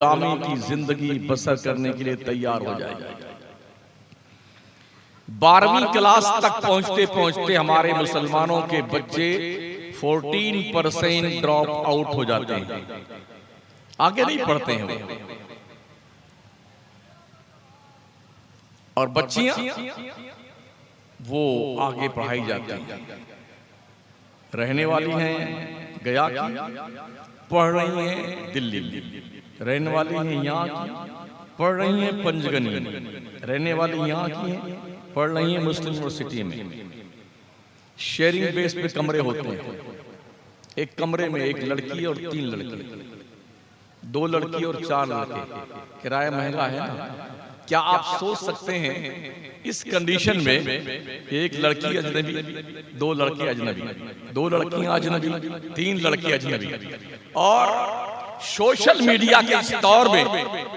गुलामी की जिंदगी बसर करने के लिए तैयार हो जाए। 12वीं क्लास तक पहुंचते पहुंचते हमारे मुसलमानों के बच्चे 14% ड्रॉप आउट हो जाते हैं, आगे नहीं पढ़ते हैं वो। और बच्चियां वो आगे पढ़ाई जाती हैं, रहने वाली हैं गया की, पढ़ रही हैं दिल्ली, रहने वाली हैं यहाँ की, पढ़ रही हैं पंचगनी, रहने वाली यहाँ की हैं, पढ़ रही हैं मुस्लिम यूनिवर्सिटी में। शेयरिंग बेस पे कमरे होते हैं, एक कमरे में एक लड़की और 3 लड़के, 2 लड़की और 4 लड़के। किराया महंगा है ना। क्या आप सोच सकते हैं इस कंडीशन में एक लड़की अजनबी, 2 लड़के अजनबी, 2 लड़कियां अजनबी, 3 लड़के अजनबी, और सोशल मीडिया के इस दौर में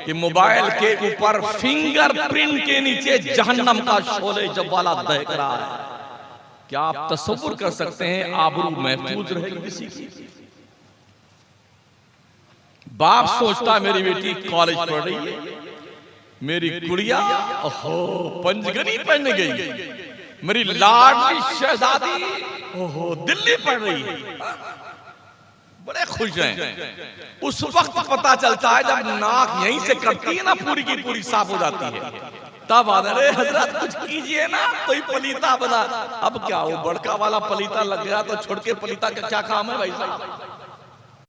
कि मोबाइल के ऊपर फिंगरप्रिंट के नीचे जहन्नम का शोले जब वाला दहक रहा है, क्या आप तसव्वुर कर सकते हैं आबरू महफूज रहेगी किसी की? बाप सोचता है मेरी बेटी कॉलेज पढ़ रही है, मेरी गुड़िया ओहो पंचगनी पढ़ने गई, मेरी लाडली शहजादी ओहो दिल्ली पढ़ रही है, बड़े खुश हैं। उस वक्त पता चलता है जब नाक यहीं से कटती है ना, पूरी की पूरी साफ हो जाती है, तब अरे हजरत कुछ कीजिए ना, कोई पलीता बना। अब क्या वो बड़का वाला पलीता लग गया तो छोड़ के पलीता का क्या काम है भाई साहब?